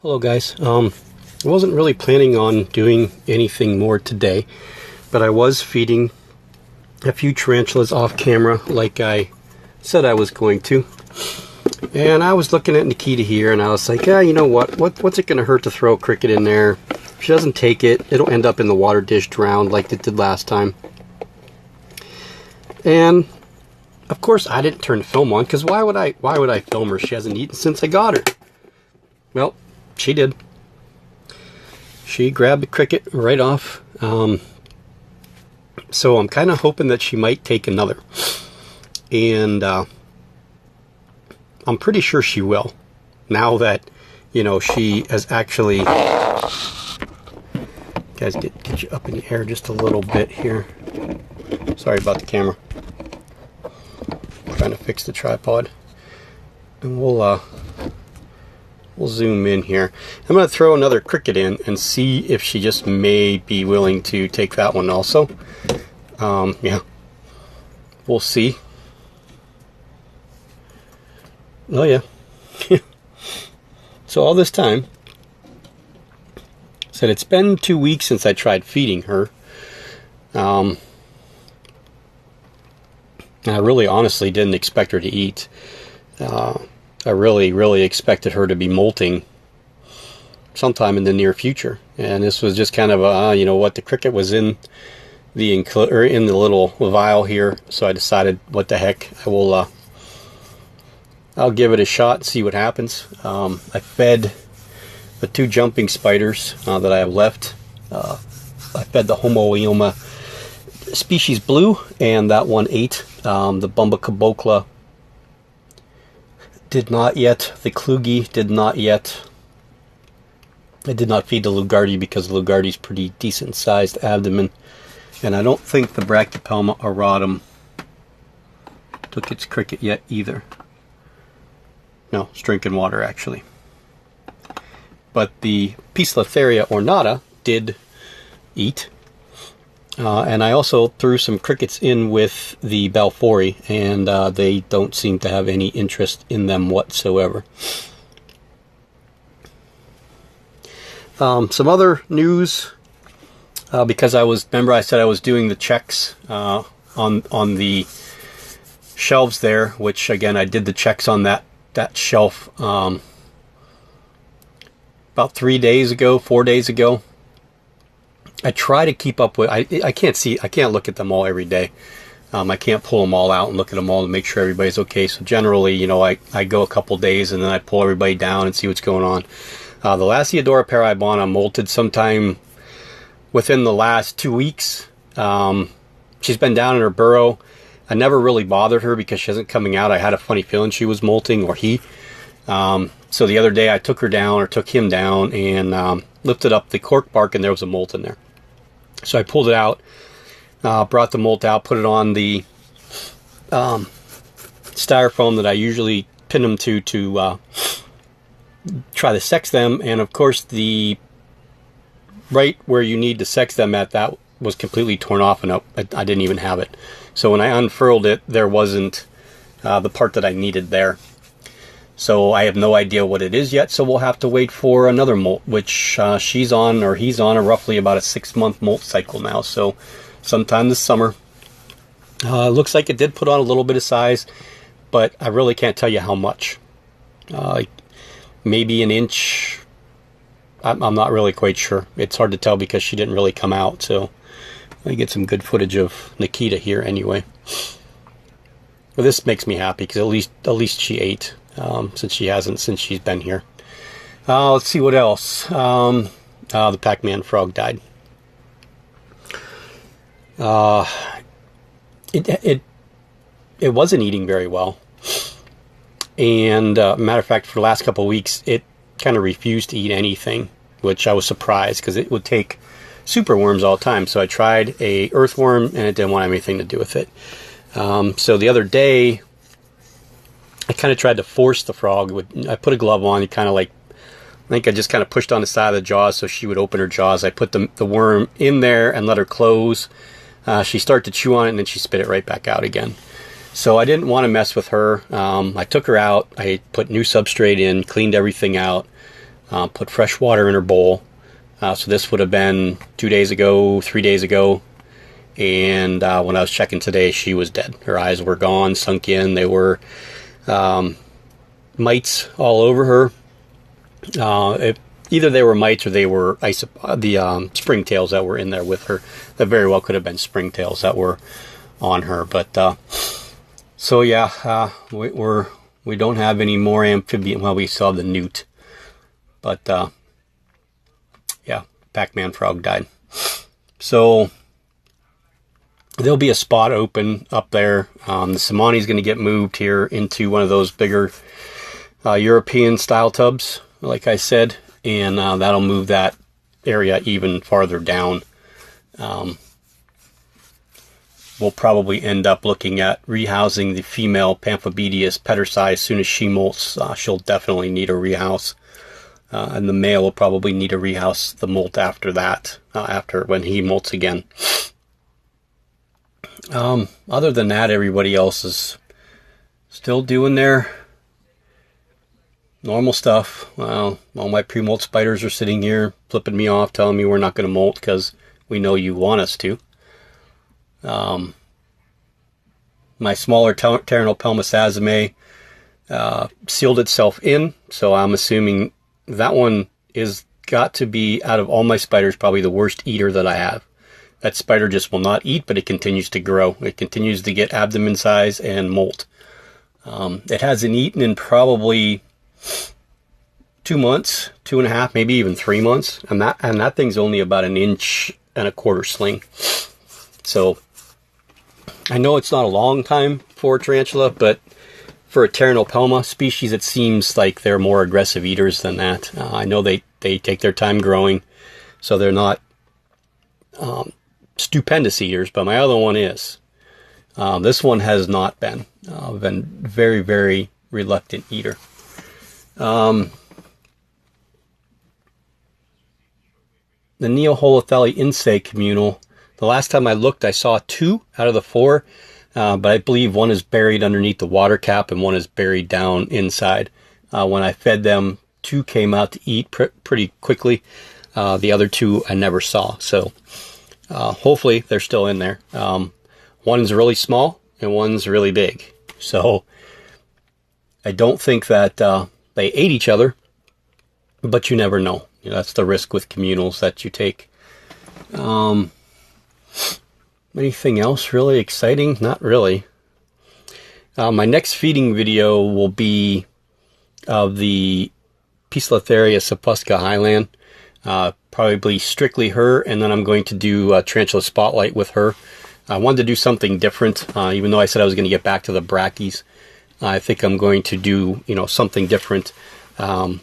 Hello guys, I wasn't really planning on doing anything more today, but I was feeding a few tarantulas off camera like I said I was going to. And I was looking at Nakita here and I was like, yeah, you know what's it going to hurt to throw a cricket in there? If she doesn't take it, it'll end up in the water dish drowned like it did last time. And of course I didn't turn the film on, because why would I film her? She hasn't eaten since I got her. Well, she did. She grabbed the cricket right off. So I'm kind of hoping that she might take another. And I'm pretty sure she will. Now that, you know, she has actually... Guys, get you up in the air just a little bit here. Sorry about the camera. I'm trying to fix the tripod. And we'll zoom in here. I'm going to throw another cricket in and see if she just may be willing to take that one also. Yeah, we'll see. Oh yeah. So all this time, said it's been 2 weeks since I tried feeding her. And I really honestly didn't expect her to eat. I really expected her to be molting sometime in the near future, and this was just kind of a, you know what, the cricket was in the little vial here, so I decided, what the heck, I'll give it a shot and see what happens. I fed the 2 jumping spiders that I have left. I fed the Homoioma species blue, and that one ate. The Bumbacabocla did not yet. The Klugi did not yet. I did not feed the Lugardi because the Lugardi's pretty decent sized abdomen. And I don't think the Brachypelma auratum took its cricket yet either. No, it's drinking water actually. But the Poecilotheria ornata did eat. And I also threw some crickets in with the Balfouri, and they don't seem to have any interest in them whatsoever. Some other news, because remember I said I was doing the checks on the shelves there, which again I did the checks on that shelf about 4 days ago. I try to keep up with, I can't look at them all every day. I can't pull them all out and look at them all to make sure everybody's okay. So generally, you know, I go a couple days and then I pull everybody down and see what's going on. The last Theodora paraibana molted sometime within the last 2 weeks. She's been down in her burrow. I never really bothered her because she wasn't coming out. I had a funny feeling she was molting, or he. So the other day I took him down and lifted up the cork bark, and there was a molt in there. So I pulled it out, brought the molt out, put it on the styrofoam that I usually pin them to try to sex them. And of course, right where you need to sex them at, that was completely torn off, and I didn't even have it. So when I unfurled it, there wasn't the part that I needed there. So I have no idea what it is yet, so we'll have to wait for another molt, which he's on roughly about a 6-month molt cycle now, so sometime this summer. Looks like it did put on a little bit of size, but I really can't tell you how much. Maybe an inch. I'm not really quite sure. It's hard to tell because she didn't really come out, so let me get some good footage of Nakita here anyway. Well, this makes me happy because at least she ate. Since she's been here. Let's see what else. The Pac-Man frog died. It wasn't eating very well, and matter of fact, for the last couple of weeks, it kind of refused to eat anything, which I was surprised because it would take superworms all the time. So I tried a earthworm, and it didn't want anything to do with it. So the other day, I kind of tried to force the frog. I put a glove on. I think I just kind of pushed on the side of the jaws so she would open her jaws. I put the worm in there and let her close. She started to chew on it, and then she spit it right back out again. So I didn't want to mess with her. I took her out. I put new substrate in, cleaned everything out. put fresh water in her bowl. So this would have been 2 days ago, 3 days ago. And when I was checking today, she was dead. Her eyes were gone, sunk in. They were mites all over her. Either they were mites or they were the springtails that were in there with her. That very well could have been springtails that were on her. But so yeah, we don't have any more amphibian. Well, we saw the newt, but yeah, Pac-Man frog died. So there'll be a spot open up there. The Samani is going to get moved here into one of those bigger European style tubs, like I said, and that'll move that area even farther down. We'll probably end up looking at rehousing the female Pamphobeteus pedersei as soon as she molts. She'll definitely need a rehouse, and the male will probably need a rehouse the molt after that, after when he molts again. Other than that, everybody else is still doing their normal stuff. All my pre-molt spiders are sitting here flipping me off, telling me we're not going to molt because we know you want us to. My smaller Chromatopelma sazime sealed itself in, so I'm assuming that one is got to be, out of all my spiders, probably the worst eater that I have. That spider just will not eat, but it continues to grow. It continues to get abdomen size and molt. It hasn't eaten in probably 2 months, 2.5, maybe even 3 months. And that thing's only about 1.25 inch sling. So I know it's not a long time for a tarantula, but for a Chromatopelma species, it seems like they're more aggressive eaters than that. I know they take their time growing, so they're not stupendous eaters, but my other one is. This one has not been. Been very, very reluctant eater. The Neoholothele insae communal, the last time I looked, I saw 2 out of the 4, but I believe one is buried underneath the water cap and one is buried down inside. When I fed them, 2 came out to eat pretty quickly. The other 2 I never saw, so hopefully they're still in there. One's really small and one's really big, so I don't think that they ate each other, but you never know. You know, that's the risk with communals that you take. Anything else really exciting? Not really. My next feeding video will be of the Poecilotheria sapusca highland. Probably strictly her, and then I'm going to do a tarantula spotlight with her. I wanted to do something different, even though I said I was going to get back to the brackies. I think I'm going to do, you know, something different, and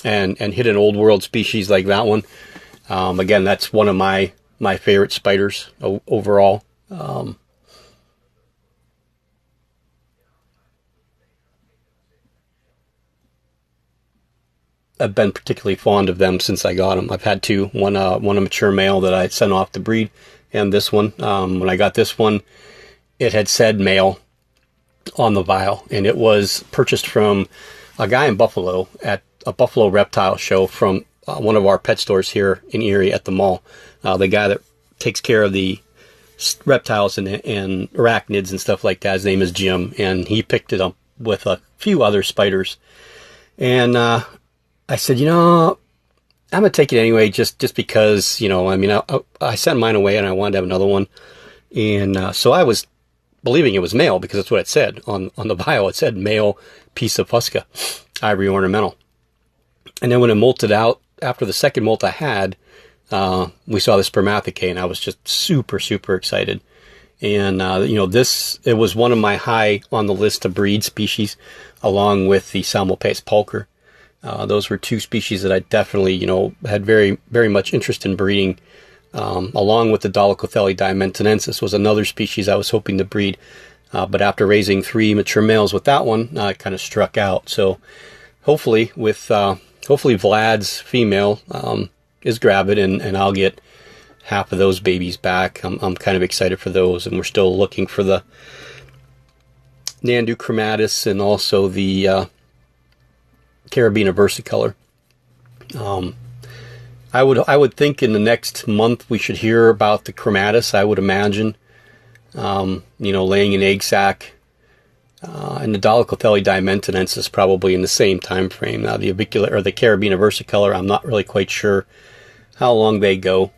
hit an old world species like that one. Again, that's one of my favorite spiders overall. I've been particularly fond of them since I got them. I've had 2. One a mature male that I sent off to breed, and this one. When I got this one, it had said male on the vial, and it was purchased from a guy in Buffalo at a Buffalo reptile show from one of our pet stores here in Erie at the mall. The guy that takes care of the reptiles and arachnids and stuff like that, his name is Jim, and he picked it up with a few other spiders. And I said, you know, I'm going to take it anyway, just because, you know, I mean, I sent mine away and I wanted to have another one. And so I was believing it was male because that's what it said on the vial. It said male Poecilotheria, ivory ornamental. And then when it molted out, after the second molt I had, we saw the spermathecae, and I was just super, super excited. And, you know, it was one of my high on the list to breed species, along with the Salmopaeus pulcher. Those were 2 species that I definitely, you know, had very, very much interest in breeding, along with the Dolichothele diamentinensis was another species I was hoping to breed. But after raising 3 mature males with that one, it kind of struck out. So hopefully hopefully Vlad's female, is gravid, and I'll get half of those babies back. I'm kind of excited for those, and we're still looking for the Nandu chromatus and also the Carabina versicolor. I would think in the next month we should hear about the chromatus, I would imagine. You know, laying an egg sac. And the Dolichothelys diamentinensis probably in the same time frame. Now the avicular or the Carabina versicolor, I'm not really quite sure how long they go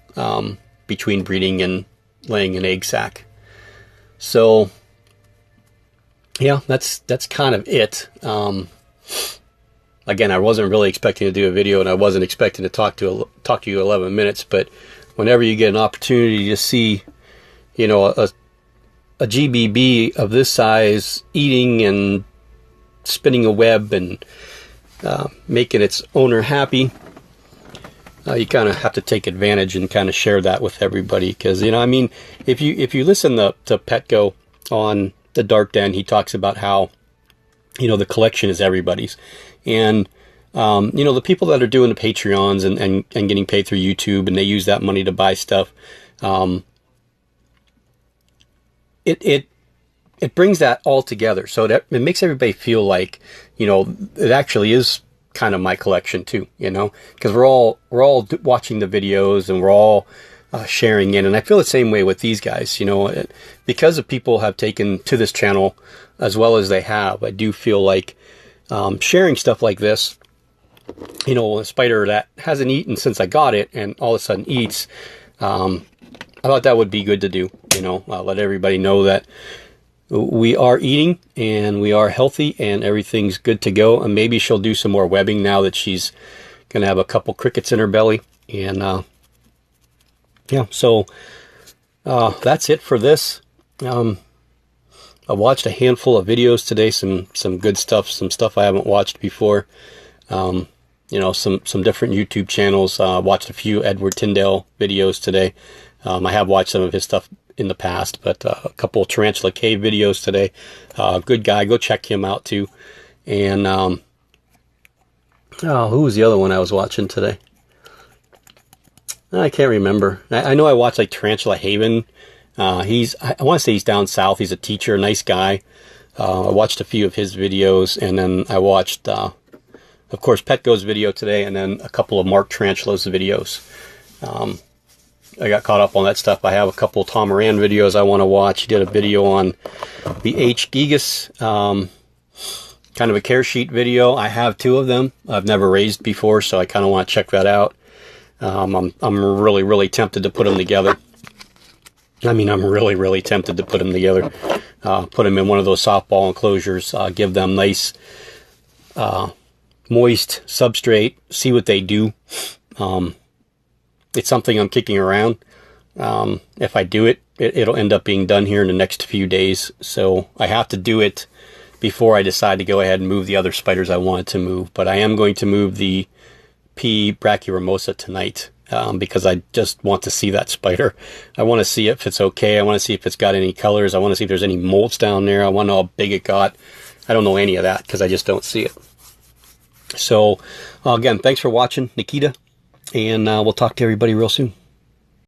between breeding and laying an egg sac. So yeah, that's kind of it. Again, I wasn't really expecting to do a video, and I wasn't expecting to talk to you 11 minutes. But whenever you get an opportunity to see, you know, a GBB of this size eating and spinning a web and making its owner happy, you kind of have to take advantage and kind of share that with everybody. Because, you know, I mean, if you listen to Petco on the Dark Den, he talks about how, you know, the collection is everybody's. And, you know, the people that are doing the Patreons and getting paid through YouTube, and they use that money to buy stuff, it brings that all together. So that it makes everybody feel like, you know, it actually is kind of my collection too, you know, because we're all watching the videos and we're all sharing in. And I feel the same way with these guys, you know, because of people have taken to this channel as well as they have. I do feel like sharing stuff like this, you know, a spider that hasn't eaten since I got it and all of a sudden eats, I thought that would be good to do, you know, let everybody know that we are eating and we are healthy and everything's good to go. And maybe she'll do some more webbing now that she's going to have a couple crickets in her belly. And yeah, so that's it for this. I watched a handful of videos today, some good stuff, some stuff I haven't watched before. You know, some different YouTube channels. Watched a few Edward Tyndale videos today. I have watched some of his stuff in the past, but a couple of Tarantula Cave videos today. Good guy, go check him out too. And who was the other one I was watching today? I can't remember. I know I watched like Tarantula Haven. I want to say he's down south. He's a teacher, nice guy. I watched a few of his videos, and then I watched, of course, Petco's video today, and then a couple of Mark Tarantula's videos. I got caught up on that stuff. I have a couple of Tom Moran videos I want to watch. He did a video on the H. gigas, kind of a care sheet video. I have two of them. I've never raised before, so I kind of want to check that out. I'm really, really tempted to put them together. I mean, I'm really, really tempted to put them together. Put them in one of those softball enclosures. Give them nice, moist substrate. See what they do. It's something I'm kicking around. If I do it, it'll end up being done here in the next few days. So I have to do it before I decide to go ahead and move the other spiders I wanted to move. But I am going to move the P. brachyramosa tonight because I just want to see that spider. I want to see if it's okay. I want to see if it's got any colors. I want to see if there's any molts down there. I want to know how big it got. I don't know any of that because I just don't see it. So again, thanks for watching, Nakita. And we'll talk to everybody real soon.